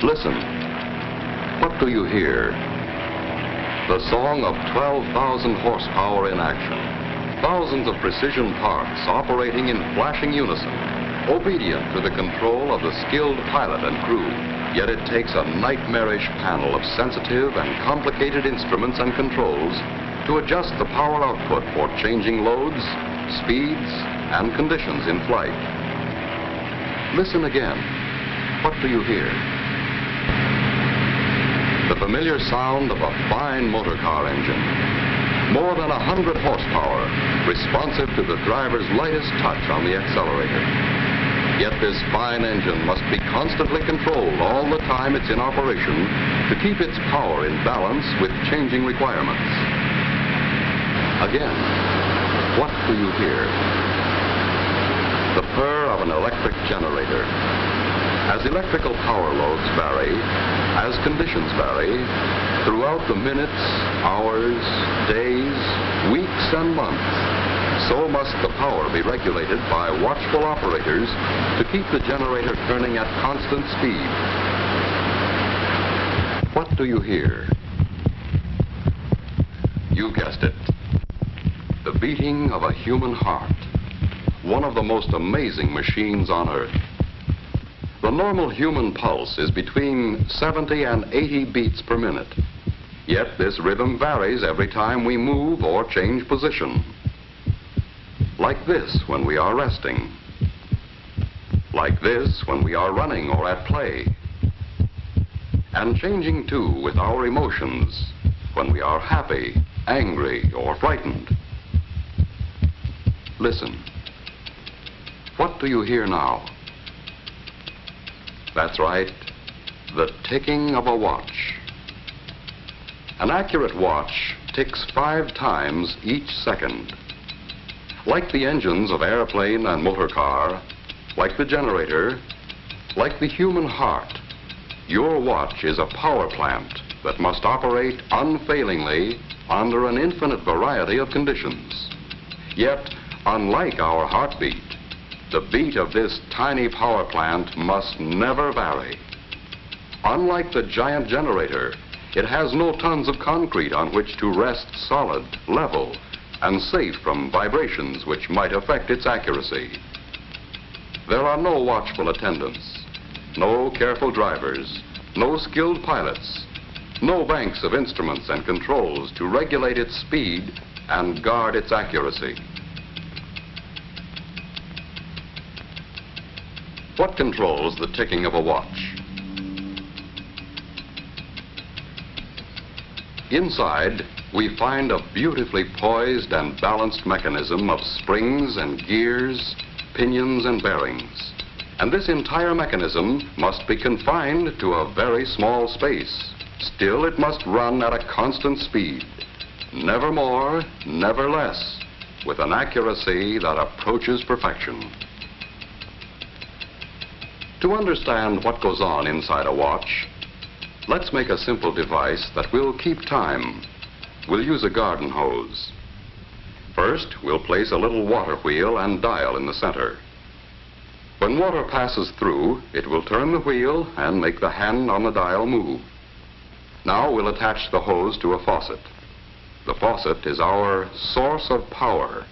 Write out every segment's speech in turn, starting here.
Listen. What do you hear? The song of 12,000 horsepower in action. Thousands of precision parts operating in flashing unison, obedient to the control of the skilled pilot and crew. Yet it takes a nightmarish panel of sensitive and complicated instruments and controls to adjust the power output for changing loads, speeds, and conditions in flight. Listen again. What do you hear? The familiar sound of a fine motor car engine. More than 100 horsepower, responsive to the driver's lightest touch on the accelerator. Yet this fine engine must be constantly controlled all the time it's in operation to keep its power in balance with changing requirements. Again, what do you hear? The purr of an electric generator. As electrical power loads vary, as conditions vary, throughout the minutes, hours, days, weeks, and months, so must the power be regulated by watchful operators to keep the generator turning at constant speed. What do you hear? You guessed it. The beating of a human heart. One of the most amazing machines on Earth. The normal human pulse is between 70 and 80 beats per minute. Yet this rhythm varies every time we move or change position. Like this when we are resting. Like this when we are running or at play. And changing too with our emotions when we are happy, angry, or frightened. Listen. What do you hear now? That's right, the ticking of a watch. An accurate watch ticks 5 times each second. Like the engines of airplane and motor car, like the generator, like the human heart, your watch is a power plant that must operate unfailingly under an infinite variety of conditions. Yet, unlike our heartbeat, the beat of this tiny power plant must never vary. Unlike the giant generator, it has no tons of concrete on which to rest solid, level, and safe from vibrations which might affect its accuracy. There are no watchful attendants, no careful drivers, no skilled pilots, no banks of instruments and controls to regulate its speed and guard its accuracy. What controls the ticking of a watch? Inside, we find a beautifully poised and balanced mechanism of springs and gears, pinions and bearings. And this entire mechanism must be confined to a very small space. Still, it must run at a constant speed. Never more, never less, with an accuracy that approaches perfection. To understand what goes on inside a watch, let's make a simple device that will keep time. We'll use a garden hose. First, we'll place a little water wheel and dial in the center. When water passes through, it will turn the wheel and make the hand on the dial move. Now we'll attach the hose to a faucet. The faucet is our source of power.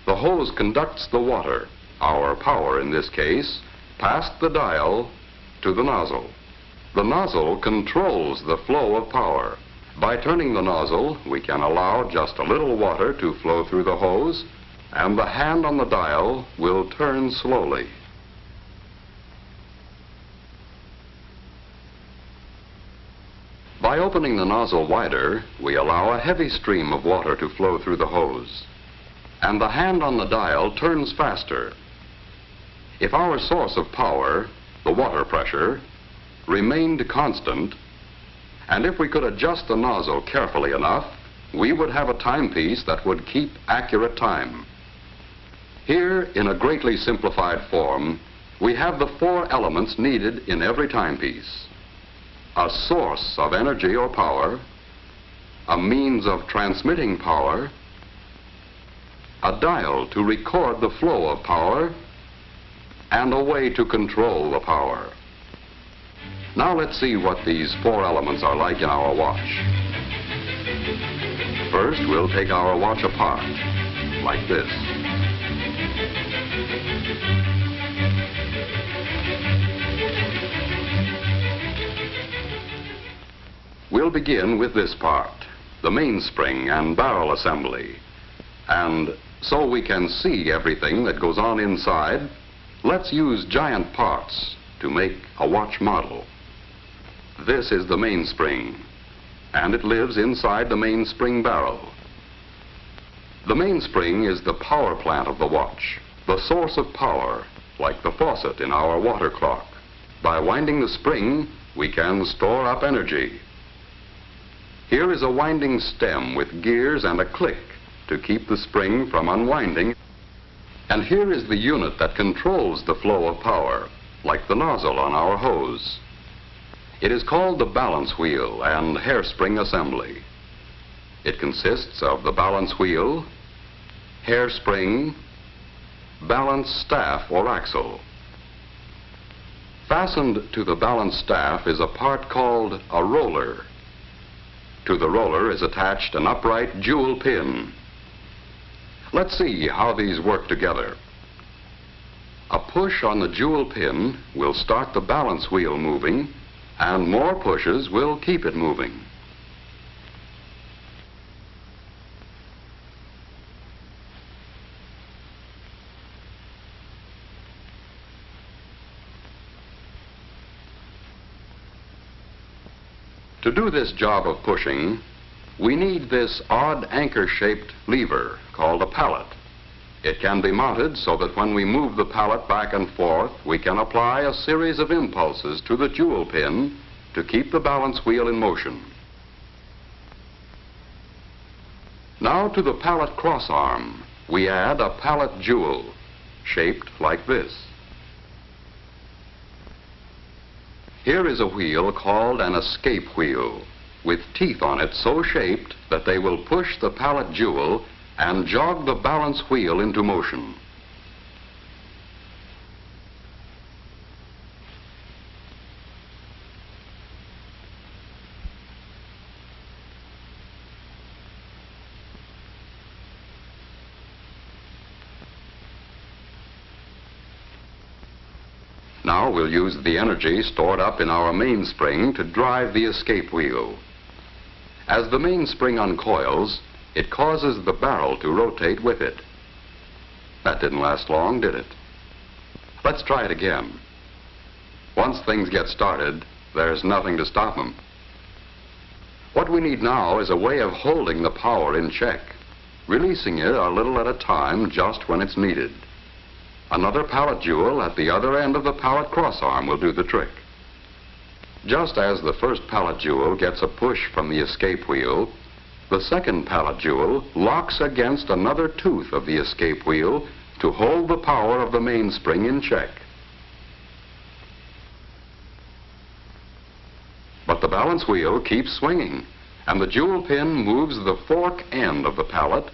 The hose conducts the water, our power in this case, past the dial to the nozzle. The nozzle controls the flow of power. By turning the nozzle, we can allow just a little water to flow through the hose, and the hand on the dial will turn slowly. By opening the nozzle wider, we allow a heavy stream of water to flow through the hose, and the hand on the dial turns faster. If our source of power, the water pressure, remained constant, and if we could adjust the nozzle carefully enough, we would have a timepiece that would keep accurate time. Here, in a greatly simplified form, we have the 4 elements needed in every timepiece. A source of energy or power, a means of transmitting power, a dial to record the flow of power, and a way to control the power. Now let's see what these four elements are like in our watch. First, we'll take our watch apart, like this. We'll begin with this part, the mainspring and barrel assembly. And so we can see everything that goes on inside, let's use giant parts to make a watch model. This is the mainspring, and it lives inside the mainspring barrel. The mainspring is the power plant of the watch, the source of power, like the faucet in our water clock. By winding the spring, we can store up energy. Here is a winding stem with gears and a click to keep the spring from unwinding. And here is the unit that controls the flow of power, like the nozzle on our hose. It is called the balance wheel and hairspring assembly. It consists of the balance wheel, hairspring, balance staff or axle. Fastened to the balance staff is a part called a roller. To the roller is attached an upright jewel pin. Let's see how these work together. A push on the jewel pin will start the balance wheel moving, and more pushes will keep it moving. To do this job of pushing, we need this odd anchor-shaped lever called a pallet. It can be mounted so that when we move the pallet back and forth, we can apply a series of impulses to the jewel pin to keep the balance wheel in motion. Now to the pallet crossarm, we add a pallet jewel shaped like this. Here is a wheel called an escape wheel, with teeth on it so shaped that they will push the pallet jewel and jog the balance wheel into motion. Now we'll use the energy stored up in our mainspring to drive the escape wheel. As the mainspring uncoils, it causes the barrel to rotate with it. That didn't last long, did it? Let's try it again. Once things get started, there's nothing to stop them. What we need now is a way of holding the power in check, releasing it a little at a time just when it's needed. Another pallet jewel at the other end of the pallet crossarm will do the trick. Just as the first pallet jewel gets a push from the escape wheel, the second pallet jewel locks against another tooth of the escape wheel to hold the power of the mainspring in check. But the balance wheel keeps swinging, and the jewel pin moves the fork end of the pallet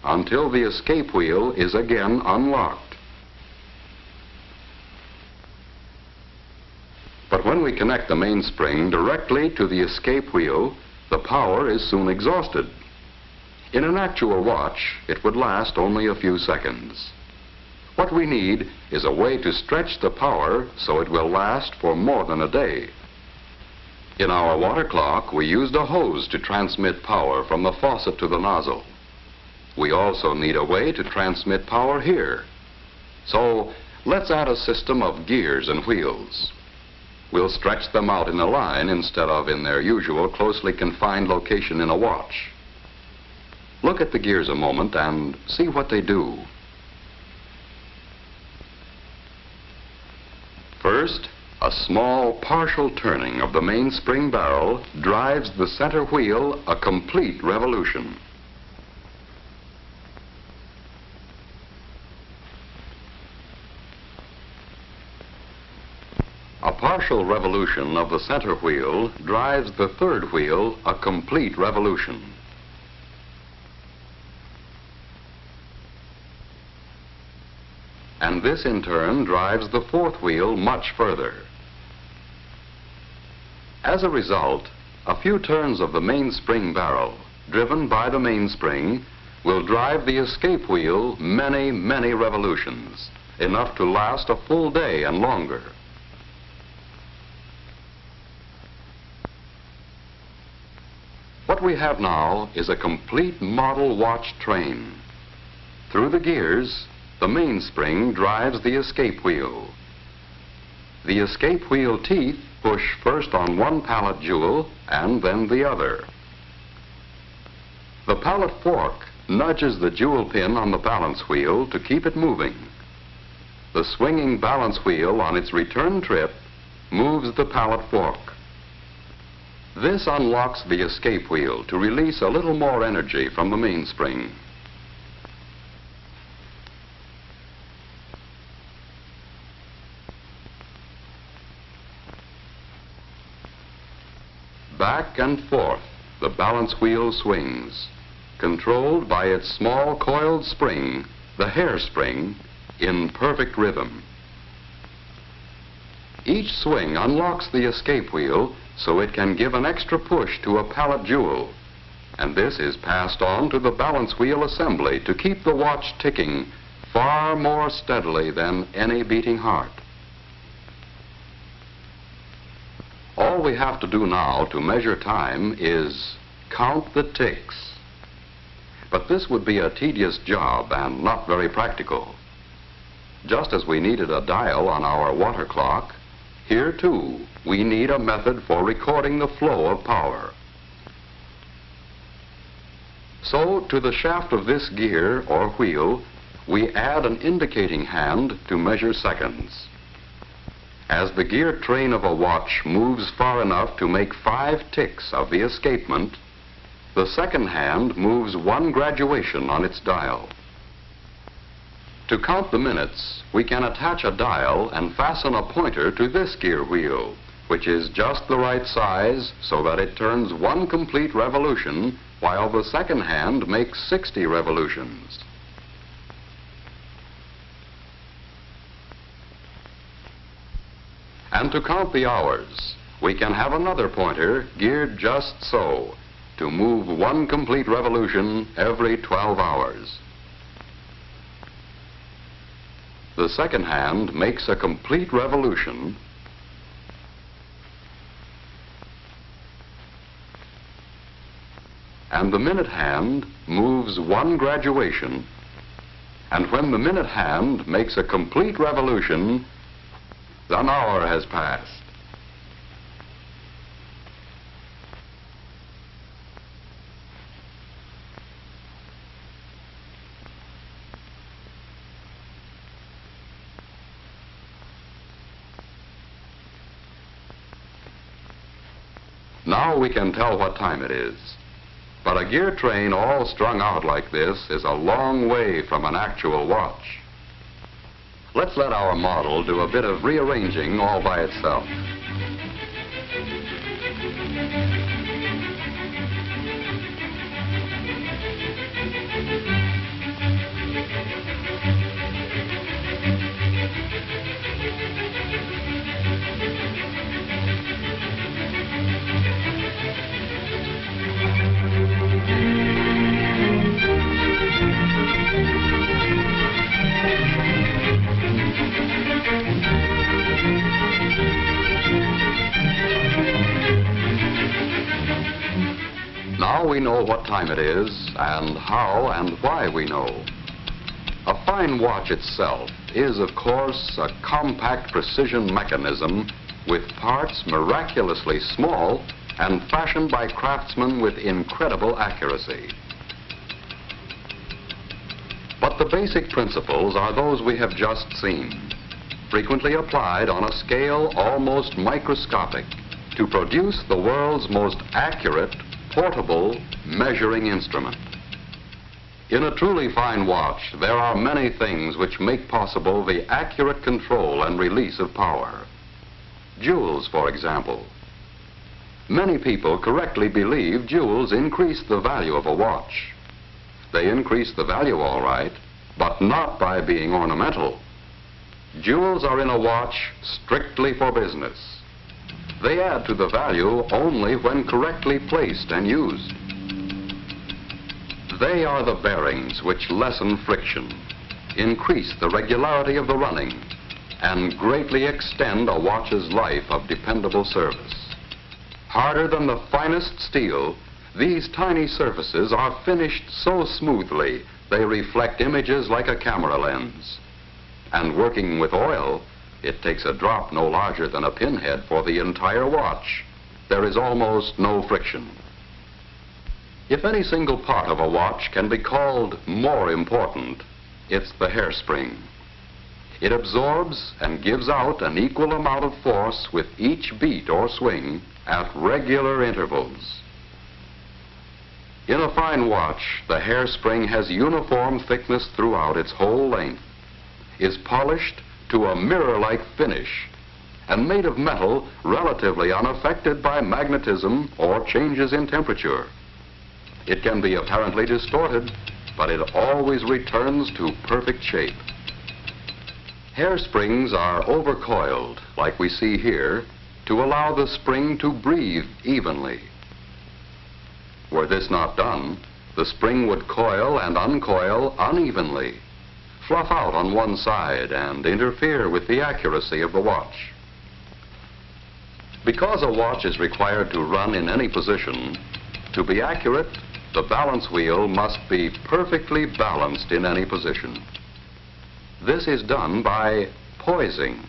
until the escape wheel is again unlocked. But when we connect the mainspring directly to the escape wheel, the power is soon exhausted. In an actual watch, it would last only a few seconds. What we need is a way to stretch the power so it will last for more than a day. In our water clock, we used a hose to transmit power from the faucet to the nozzle. We also need a way to transmit power here. So let's add a system of gears and wheels. We'll stretch them out in a line instead of in their usual closely confined location in a watch. Look at the gears a moment and see what they do. First, a small partial turning of the mainspring barrel drives the center wheel a complete revolution. A partial revolution of the center wheel drives the third wheel a complete revolution. and this in turn drives the fourth wheel much further. As a result, a few turns of the mainspring barrel, driven by the mainspring, will drive the escape wheel many, many revolutions, enough to last a full day and longer. What we have now is a complete model watch train. Through the gears, the mainspring drives the escape wheel. The escape wheel teeth push first on one pallet jewel and then the other. The pallet fork nudges the jewel pin on the balance wheel to keep it moving. The swinging balance wheel on its return trip moves the pallet fork. This unlocks the escape wheel to release a little more energy from the mainspring. Back and forth, the balance wheel swings, controlled by its small coiled spring, the hairspring, in perfect rhythm. Each swing unlocks the escape wheel so it can give an extra push to a pallet jewel, and this is passed on to the balance wheel assembly to keep the watch ticking far more steadily than any beating heart. All we have to do now to measure time is count the ticks. But this would be a tedious job and not very practical. Just as we needed a dial on our water clock, here too we need a method for recording the flow of power. So to the shaft of this gear or wheel, we add an indicating hand to measure seconds. As the gear train of a watch moves far enough to make 5 ticks of the escapement, the second hand moves 1 graduation on its dial. To count the minutes, we can attach a dial and fasten a pointer to this gear wheel, which is just the right size so that it turns 1 complete revolution while the second hand makes 60 revolutions. And to count the hours, we can have another pointer geared just so, to move 1 complete revolution every 12 hours. The second hand makes a complete revolution and the minute hand moves 1 graduation, and when the minute hand makes a complete revolution, an hour has passed. Now we can tell what time it is. But a gear train all strung out like this is a long way from an actual watch. Let's let our model do a bit of rearranging all by itself. Now we know what time it is and how and why we know. A fine watch itself is, of course, a compact precision mechanism with parts miraculously small and fashioned by craftsmen with incredible accuracy. But the basic principles are those we have just seen, frequently applied on a scale almost microscopic to produce the world's most accurate, portable measuring instrument. In a truly fine watch, there are many things which make possible the accurate control and release of power. Jewels, for example. Many people correctly believe jewels increase the value of a watch. They increase the value all right, but not by being ornamental. Jewels are in a watch strictly for business. They add to the value only when correctly placed and used. They are the bearings which lessen friction, increase the regularity of the running, and greatly extend a watch's life of dependable service. Harder than the finest steel, these tiny surfaces are finished so smoothly they reflect images like a camera lens. And working with oil, it takes a drop no larger than a pinhead for the entire watch. There is almost no friction. If any single part of a watch can be called more important, it's the hairspring. It absorbs and gives out an equal amount of force with each beat or swing at regular intervals. In a fine watch, the hairspring has uniform thickness throughout its whole length, is polished to a mirror-like finish, and made of metal relatively unaffected by magnetism or changes in temperature. It can be apparently distorted, but it always returns to perfect shape. Hairsprings are overcoiled, like we see here, to allow the spring to breathe evenly. Were this not done, the spring would coil and uncoil unevenly, fluff out on one side, and interfere with the accuracy of the watch. Because a watch is required to run in any position, to be accurate, the balance wheel must be perfectly balanced in any position. This is done by poising.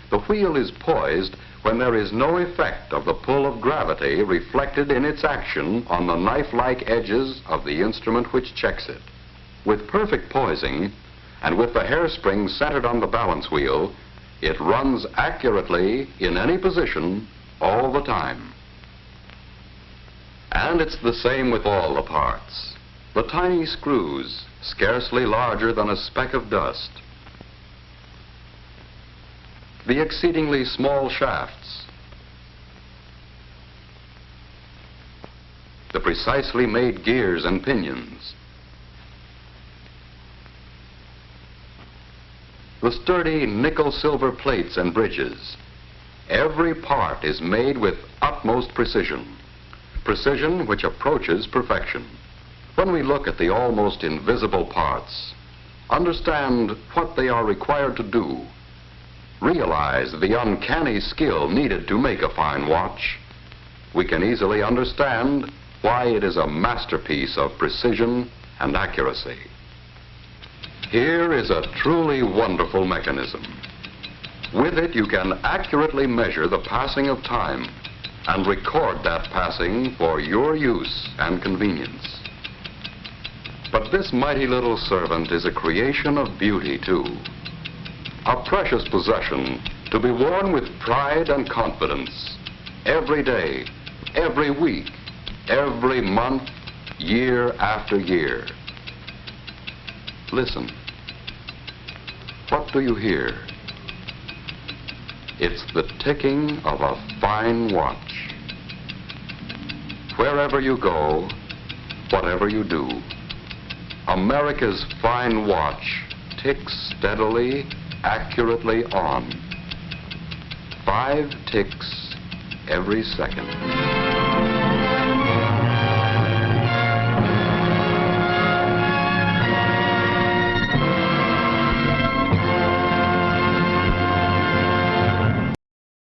The wheel is poised when there is no effect of the pull of gravity reflected in its action on the knife-like edges of the instrument which checks it. With perfect poising, and with the hairspring centered on the balance wheel, it runs accurately in any position all the time. And it's the same with all the parts. The tiny screws, scarcely larger than a speck of dust. The exceedingly small shafts. The precisely made gears and pinions. The sturdy nickel-silver plates and bridges. Every part is made with utmost precision. Precision which approaches perfection. When we look at the almost invisible parts, understand what they are required to do, realize the uncanny skill needed to make a fine watch, we can easily understand why it is a masterpiece of precision and accuracy. Here is a truly wonderful mechanism. With it, you can accurately measure the passing of time and record that passing for your use and convenience. But this mighty little servant is a creation of beauty, too. A precious possession to be worn with pride and confidence every day, every week, every month, year after year. Listen. What do you hear? It's the ticking of a fine watch. Wherever you go, whatever you do, America's fine watch ticks steadily, accurately on. 5 ticks every second.